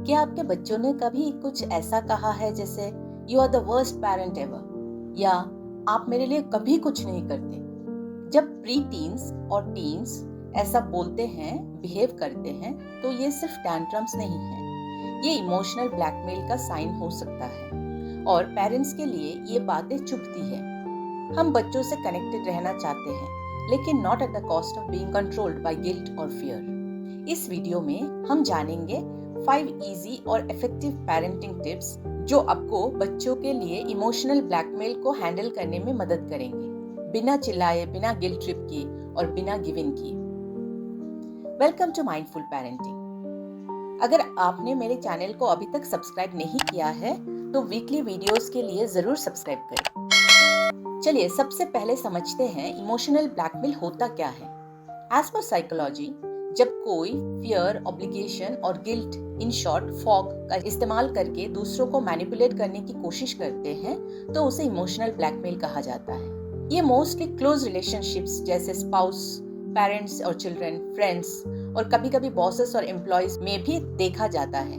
क्या आपके बच्चों ने कभी कुछ ऐसा कहा है जैसे you are the worst parent ever या आप मेरे लिए कभी कुछ नहीं करते? जब प्री टीन्स और टीन्स ऐसा बोलते हैं, बिहेव करते हैं, तो ये सिर्फ टैंट्रम्स नहीं है, ये इमोशनल ब्लैकमेल का साइन हो सकता है और पेरेंट्स के लिए ये बातें चुभती है। हम बच्चों से कनेक्टेड रहना चाहते हैं, लेकिन not at the cost of being controlled by guilt और फियर। इस वीडियो में हम जानेंगे 5 इजी और इफेक्टिव पेरेंटिंग टिप्स जो आपको बच्चों के लिए इमोशनल ब्लैकमेल को हैंडल करने में मदद करेंगे, बिना चिल्लाए, बिना गिल्ट ट्रिप किए और बिना गिव इन किए। Welcome to mindful parenting. अगर आपने मेरे चैनल को अभी तक सब्सक्राइब नहीं किया है तो वीकली वीडियोस के लिए जरूर सब्सक्राइब करें। चलिए सबसे पहले समझते हैं इमोशनल ब्लैकमेल होता क्या है। एज पर साइकोलॉजी, जब कोई फियर, ऑब्लिगेशन और गिल्ट, इन शॉर्ट फॉग का इस्तेमाल करके दूसरों को मैनिपुलेट करने की कोशिश करते हैं तो उसे इमोशनल ब्लैकमेल कहा जाता है। ये मोस्टली क्लोज रिलेशनशिप्स जैसे स्पाउस, पेरेंट्स और चिल्ड्रन, फ्रेंड्स और कभी-कभी बॉसेस और एम्प्लॉयज में भी देखा जाता है।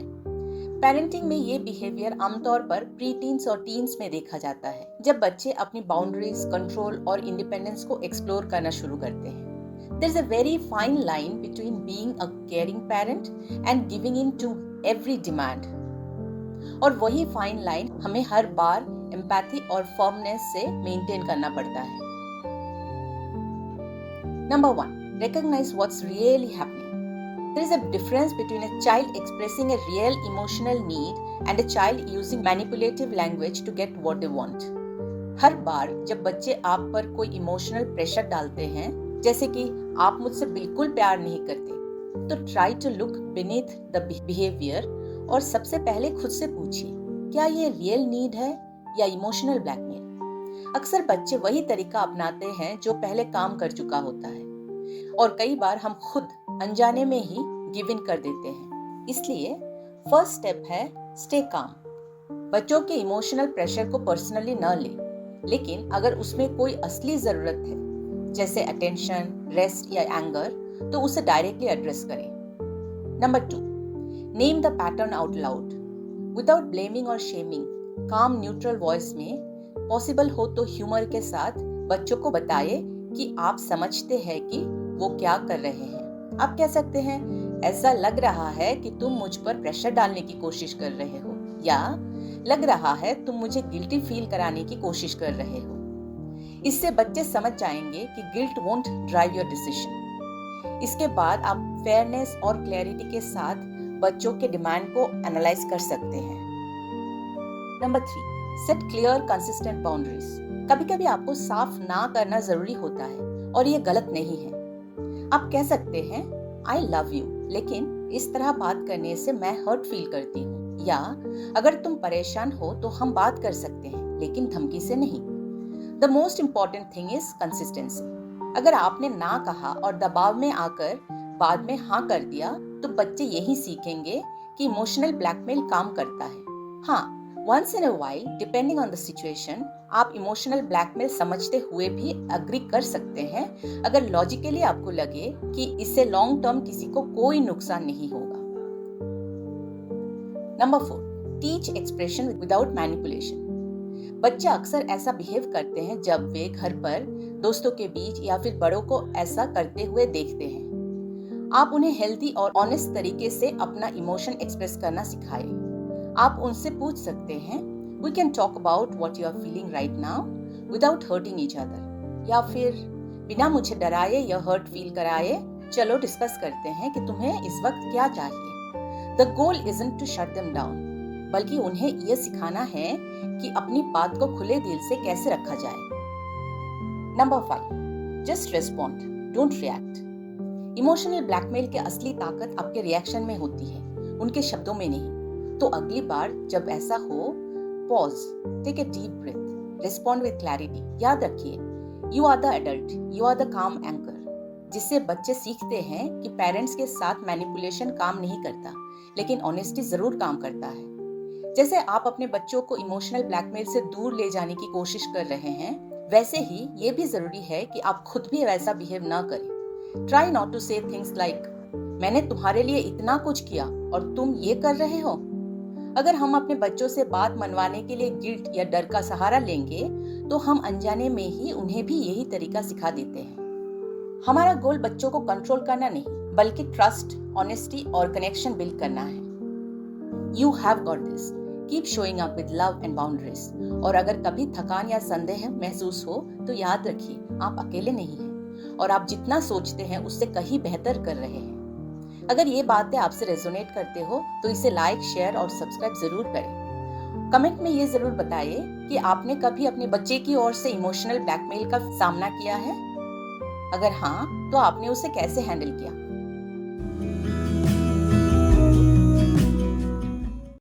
पेरेंटिंग में ये बिहेवियर आमतौर पर प्री टीन्स और टीन्स में देखा जाता है, जब बच्चे अपनी बाउंड्रीज, कंट्रोल और इंडिपेंडेंस को एक्सप्लोर करना शुरू करते हैं। There is a very fine line between being a caring parent and giving in to every demand. और वही फाइन लाइन हमें हर बार एम्पैथी और फर्मनेस से मेंटेन करना पड़ता है। Number 1, recognize what's really happening. There is a difference between a child expressing a real emotional need and a child using manipulative language to get what they want. हर बार जब बच्चे आप पर कोई इमोशनल प्रेशर डालते हैं, जैसे कि आप मुझसे बिल्कुल प्यार नहीं करते, तो try to look beneath the behaviour और सबसे पहले खुद से पूछिए, क्या ये रियल नीड है या इमोशनल ब्लैकमेल? अक्सर बच्चे वही तरीका अपनाते हैं जो पहले काम कर चुका होता है और कई बार हम खुद अनजाने में ही गिव इन कर देते हैं। इसलिए फर्स्ट स्टेप है स्टे काम। बच्चों के इमोशनल प्रेशर को पर्सनली न ले, लेकिन अगर उसमें कोई असली जरूरत है जैसे अटेंशन, रेस्ट या एंगर, तो उसे डायरेक्टली एड्रेस करें। Number 2, name the pattern out loud without blaming और शेमिंग। काम न्यूट्रल वॉइस में, पॉसिबल हो तो ह्यूमर के साथ बच्चों को बताइए कि आप समझते हैं कि वो क्या कर रहे हैं। आप कह सकते हैं, ऐसा लग रहा है कि तुम मुझ पर प्रेशर डालने की कोशिश कर रहे हो, या लग रहा है तुम मुझे गिल्टी फील कराने की कोशिश कर रहे हो। इससे बच्चे समझ जाएंगे कि guilt won't drive your decision. इसके बाद आप फेयरनेस और क्लैरिटी के साथ बच्चों के डिमांड को एनालाइज कर सकते हैं। Number 3, set clear consistent boundaries. कभी-कभी आपको साफ ना करना जरूरी होता है और ये गलत नहीं है। आप कह सकते हैं, आई लव यू, लेकिन इस तरह बात करने से मैं हर्ट फील करती हूँ, या अगर तुम परेशान हो तो हम बात कर सकते हैं, लेकिन धमकी से नहीं। The most important thing is consistency. अगर आपने ना कहा और दबाव में आकर बाद में हाँ कर दिया, तो बच्चे यही सीखेंगे कि इमोशनल ब्लैकमेल काम करता है। हाँ, once in a while, depending on the situation, आप इमोशनल ब्लैकमेल समझते हुए भी अग्री कर सकते हैं, अगर लॉजिकली आपको लगे कि इससे लॉन्ग टर्म किसी को कोई नुकसान नहीं होगा। Number 4, teach expression without manipulation. बच्चे अक्सर ऐसा बिहेव करते हैं जब वे घर पर, दोस्तों के बीच या फिर बड़ों को ऐसा करते हुए देखते हैं। आप उन्हें हेल्दी और ऑनेस्ट तरीके से अपना इमोशन एक्सप्रेस करना सिखाएं। आप उनसे पूछ सकते हैं, we can talk about what you are feeling right now without hurting each other, या फिर बिना मुझे डराए या हर्ट फील कराए चलो डिस्कस करते हैं कि तुम्हें इस वक्त क्या चाहिए। The goal isn't to shut them down, बल्कि उन्हें यह सिखाना है कि अपनी बात को खुले दिल से कैसे रखा जाए। Number 5, just respond, don't react. Emotional blackmail की असली ताकत आपके रिएक्शन में होती है, उनके शब्दों में नहीं। तो अगली बार जब ऐसा हो, pause, take a deep breath, respond with clarity. याद रखिए, you are the adult, you are the calm anchor. जिससे बच्चे सीखते हैं कि पेरेंट्स के साथ मैनिपुलेशन काम नहीं करता, लेकिन ऑनेस्टी जरूर काम करता है। जैसे आप अपने बच्चों को इमोशनल ब्लैकमेल से दूर ले जाने की कोशिश कर रहे हैं, वैसे ही ये भी जरूरी है कि आप खुद भी वैसा बिहेव ना करें। ट्राई नॉट टू से थिंग्स लाइक मैंने तुम्हारे लिए इतना कुछ किया और तुम ये कर रहे हो। अगर हम अपने बच्चों से बात मनवाने के लिए गिल्ट या डर का सहारा लेंगे तो हम अनजाने में ही उन्हें भी यही तरीका सिखा देते हैं। हमारा गोल बच्चों को कंट्रोल करना नहीं, बल्कि ट्रस्ट, ऑनेस्टी और कनेक्शन बिल्ड करना है। You have got this. Keep showing up with love and boundaries. और अगर कभी थकान या संदेह महसूस हो तो याद रखिए, आप अकेले नहीं हैं और आप जितना सोचते हैं उससे कहीं बेहतर कर रहे हैं। अगर ये बातें आपसे रेजोनेट करते हो तो इसे लाइक, शेयर और सब्सक्राइब जरूर करें। कमेंट में ये जरूर बताइए कि आपने कभी अपने बच्चे की ओर से इमोशनल ब्लैकमेल का सामना किया है। अगर हाँ, तो आपने उसे कैसे हैंडल किया।